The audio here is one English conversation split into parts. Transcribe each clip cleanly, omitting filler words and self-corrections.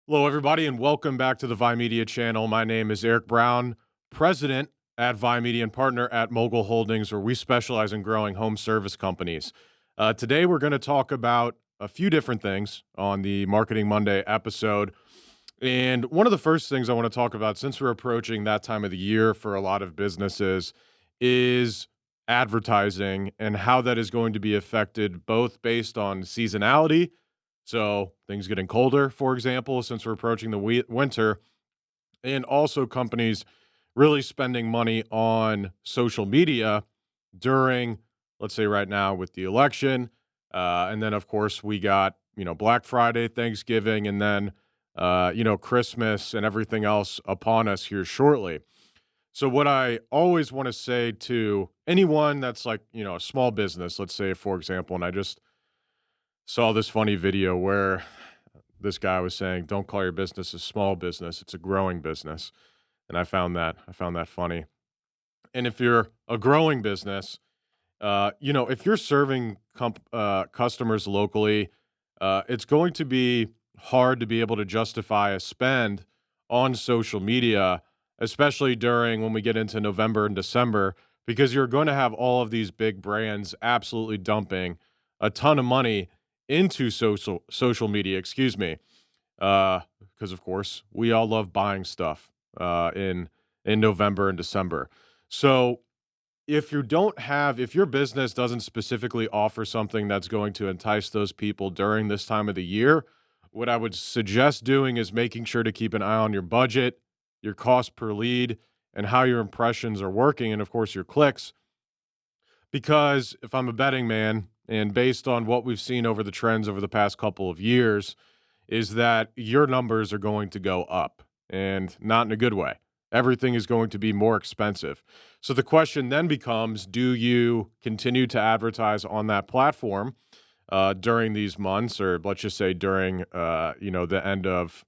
Hello, everybody, and welcome back to the Vi Media channel. My name is Eric Brown, president at Vi Media and partner at Mogul Holdings, where we specialize in growing home service companies. Today, we're going to talk about a few different things on the Marketing Monday episode. And one of the first things I want to talk about, since we're approaching that time of the year for a lot of businesses, is advertising and how that is going to be affected both based on seasonality. So things getting colder, for example, since we're approaching the winter, and also companies really spending money on social media during, let's say, right now with the election, and then of course we got Black Friday, Thanksgiving, and then Christmas and everything else upon us here shortly. So what I always want to say to anyone that's like a small business, let's say for example, and I just saw this funny video where this guy was saying, "Don't call your business a small business; it's a growing business." And I found that funny. And if you're a growing business, if you're serving customers locally, it's going to be hard to be able to justify a spend on social media, especially during when we get into November and December, because you're going to have all of these big brands absolutely dumping a ton of money into social media. Excuse me, because of course we all love buying stuff in November and December. So if your business doesn't specifically offer something that's going to entice those people during this time of the year, what I would suggest doing is making sure to keep an eye on your budget, your cost per lead, and how your impressions are working, and of course your clicks. Because if I'm a betting man, and based on what we've seen over the trends over the past couple of years, is that your numbers are going to go up and not in a good way. Everything is going to be more expensive. So the question then becomes, do you continue to advertise on that platform during these months, or let's just say during the end of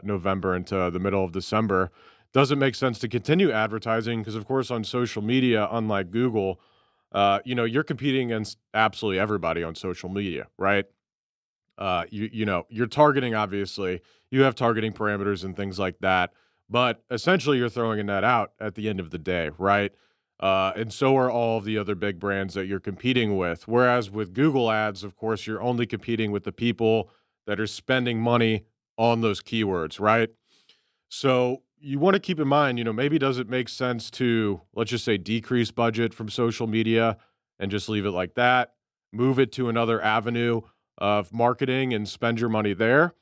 November into the middle of December? Does it make sense to continue advertising? Because of course on social media, unlike Google, you're competing against absolutely everybody on social media, right? You're targeting, obviously you have targeting parameters and things like that, but essentially you're throwing a net out at the end of the day, right? And so are all of the other big brands that you're competing with. Whereas with Google ads, of course, you're only competing with the people that are spending money on those keywords, right? So you want to keep in mind, maybe does it make sense to, let's just say, decrease budget from social media and just leave it like that, move it to another avenue of marketing and spend your money there?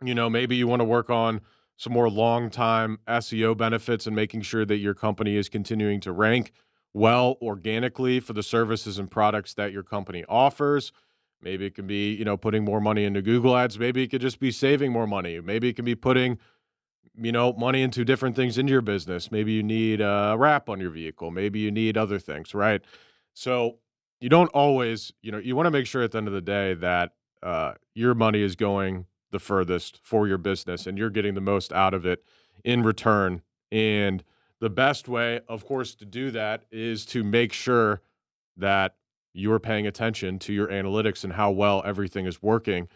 Maybe you want to work on some more long time SEO benefits and making sure that your company is continuing to rank well organically for the services and products that your company offers. Maybe it can be, putting more money into Google ads. Maybe it could just be saving more money. Maybe it can be putting money into different things into your business. Maybe you need a wrap on your vehicle. Maybe you need other things, right? So you don't always, you want to make sure at the end of the day that your money is going the furthest for your business and you're getting the most out of it in return. And the best way, of course, to do that is to make sure that you're paying attention to your analytics and how well everything is working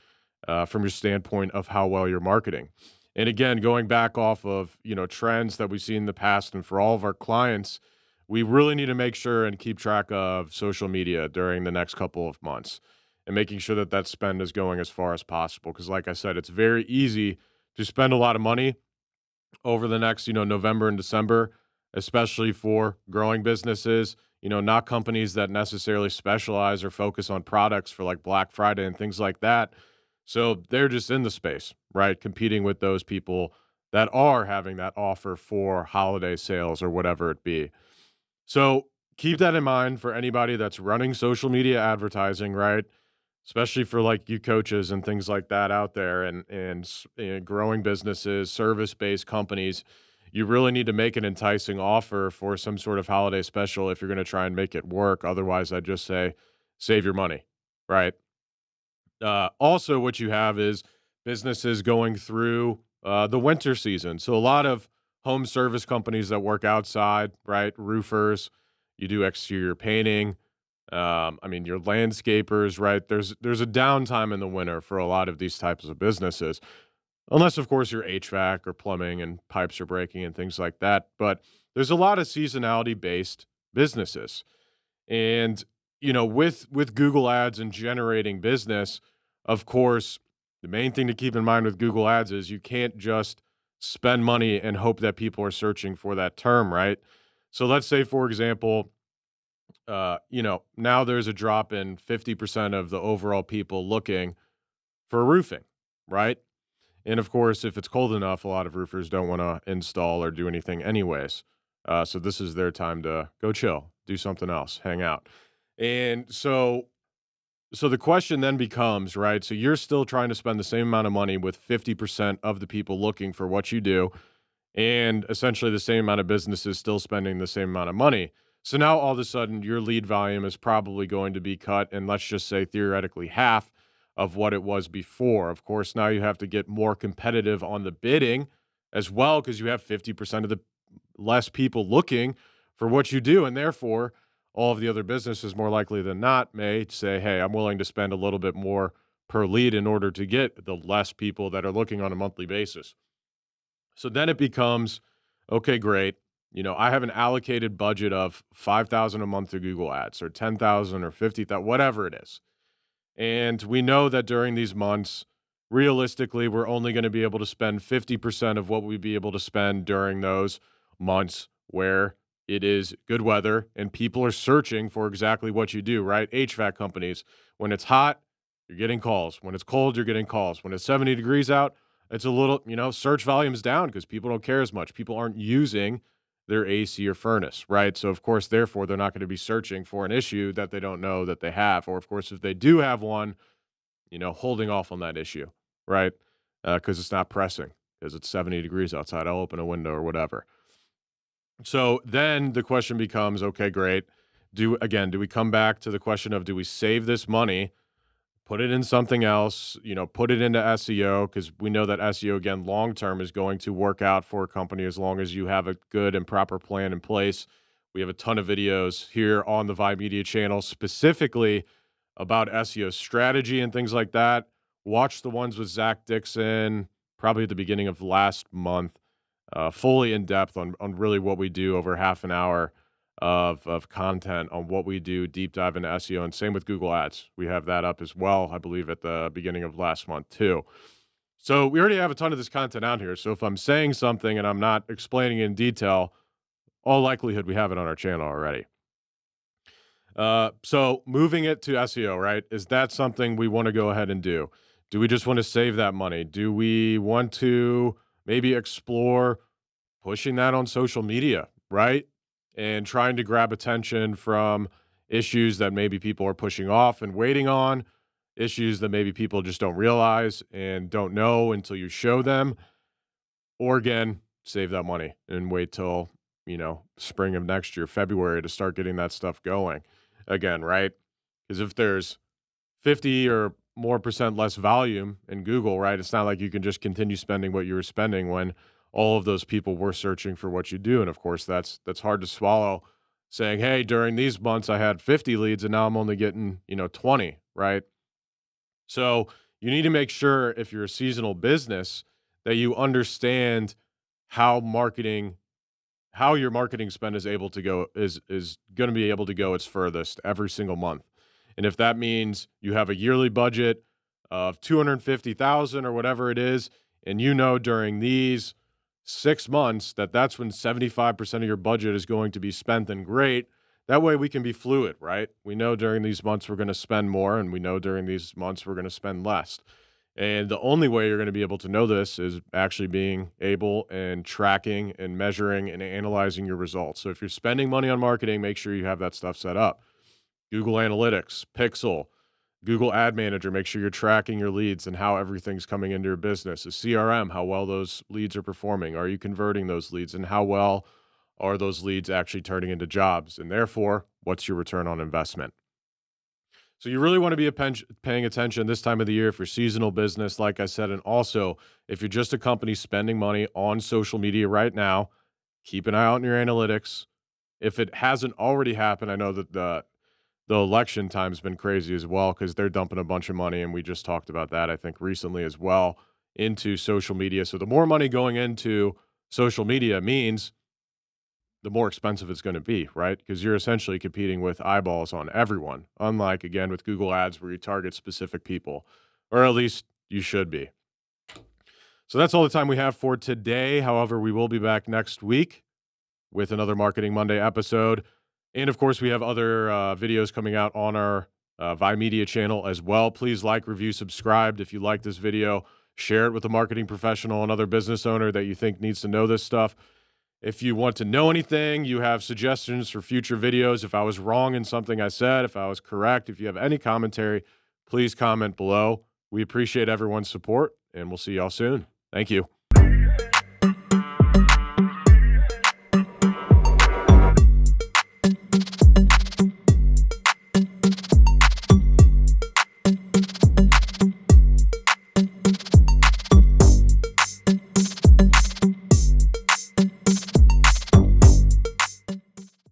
from your standpoint of how well you're marketing. And again, going back off of, trends that we've seen in the past and for all of our clients, we really need to make sure and keep track of social media during the next couple of months and making sure that that spend is going as far as possible. Because like I said, it's very easy to spend a lot of money over the next, November and December, especially for growing businesses, not companies that necessarily specialize or focus on products for like Black Friday and things like that. So they're just in the space, right? Competing with those people that are having that offer for holiday sales or whatever it be. So keep that in mind for anybody that's running social media advertising, right? Especially for like you coaches and things like that out there and growing businesses, service-based companies. You really need to make an enticing offer for some sort of holiday special if you're going to try and make it work. Otherwise, I'd just say save your money, right? Also, what you have is businesses going through the winter season. So a lot of home service companies that work outside, right? Roofers, you do exterior painting. Your landscapers, right? There's a downtime in the winter for a lot of these types of businesses. unless, of course, you're HVAC or plumbing and pipes are breaking and things like that. But there's a lot of seasonality based businesses. And, with Google Ads and generating business, of course, the main thing to keep in mind with Google Ads is you can't just spend money and hope that people are searching for that term, right? So let's say, for example, now there's a drop in 50% of the overall people looking for roofing, right? And of course, if it's cold enough, a lot of roofers don't want to install or do anything anyways. So this is their time to go chill, do something else, hang out. And so the question then becomes, right? So you're still trying to spend the same amount of money with 50% of the people looking for what you do, and essentially the same amount of businesses still spending the same amount of money. So now all of a sudden your lead volume is probably going to be cut, and let's just say theoretically half of what it was before. Of course, now you have to get more competitive on the bidding as well because you have 50% of the less people looking for what you do, and therefore all of the other businesses more likely than not may say, hey, I'm willing to spend a little bit more per lead in order to get the less people that are looking on a monthly basis. So then it becomes, okay, great. I have an allocated budget of 5,000 a month to Google Ads or 10,000 or 50,000, whatever it is. And we know that during these months, realistically, we're only going to be able to spend 50% of what we'd be able to spend during those months where it is good weather and people are searching for exactly what you do, right? HVAC companies, when it's hot, you're getting calls. When it's cold, you're getting calls. When it's 70 degrees out, it's a little, search volume's down because people don't care as much. People aren't using their AC or furnace, right? So, of course, therefore, they're not going to be searching for an issue that they don't know that they have. Or, of course, if they do have one, holding off on that issue, right? Because it's not pressing, because it's 70 degrees outside. I'll open a window or whatever. So then the question becomes, okay, great. Do we come back to the question of, do we save this money, put it in something else, put it into SEO, because we know that SEO, again, long term is going to work out for a company as long as you have a good and proper plan in place. We have a ton of videos here on the Vibe Media channel specifically about SEO strategy and things like that. Watch the ones with Zach Dixon probably at the beginning of last month, fully in depth on really what we do, over half an hour of content on what we do, deep dive into SEO, and same with Google Ads. We have that up as well, I believe, at the beginning of last month too. So we already have a ton of this content out here. So if I'm saying something and I'm not explaining in detail, all likelihood we have it on our channel already. So moving it to SEO, right? Is that something we want to go ahead and do? Do we just want to save that money? Do we want to maybe explore pushing that on social media, right? And trying to grab attention from issues that maybe people are pushing off and waiting on, issues that maybe people just don't realize and don't know until you show them. Or again, save that money and wait till, spring of next year, February, to start getting that stuff going again, right? Because if there's 50 or more percent less volume in Google, right? It's not like you can just continue spending what you were spending when all of those people were searching for what you do. And of course, that's hard to swallow, saying, hey, during these months I had 50 leads and now I'm only getting, 20, right? So you need to make sure, if you're a seasonal business, that you understand how your marketing spend is able to go is going to be able to go its furthest every single month. And if that means you have a yearly budget of 250,000 or whatever it is, and during these 6 months that's when 75% of your budget is going to be spent, then great. That way we can be fluid, right? We know during these months we're going to spend more, and we know during these months we're going to spend less. And the only way you're going to be able to know this is actually being able and tracking and measuring and analyzing your results. So if you're spending money on marketing, make sure you have that stuff set up. Google Analytics, Pixel, Google Ad Manager, make sure you're tracking your leads and how everything's coming into your business. A CRM, how well those leads are performing. Are you converting those leads? And how well are those leads actually turning into jobs? And therefore, what's your return on investment? So you really want to be paying attention this time of the year if you're seasonal business, like I said. And also, if you're just a company spending money on social media right now, keep an eye out on your analytics. If it hasn't already happened, I know that the election time's been crazy as well because they're dumping a bunch of money, and we just talked about that, I think, recently as well, into social media. So the more money going into social media means the more expensive it's going to be, right? Because you're essentially competing with eyeballs on everyone, unlike, again, with Google Ads where you target specific people, or at least you should be. So that's all the time we have for today. However, we will be back next week with another Marketing Monday episode. And of course, we have other videos coming out on our ViMedia channel as well. Please like, review, subscribe. If you like this video, share it with a marketing professional, another business owner that you think needs to know this stuff. If you want to know anything, you have suggestions for future videos. If I was wrong in something I said, if I was correct, if you have any commentary, please comment below. We appreciate everyone's support, and we'll see y'all soon. Thank you.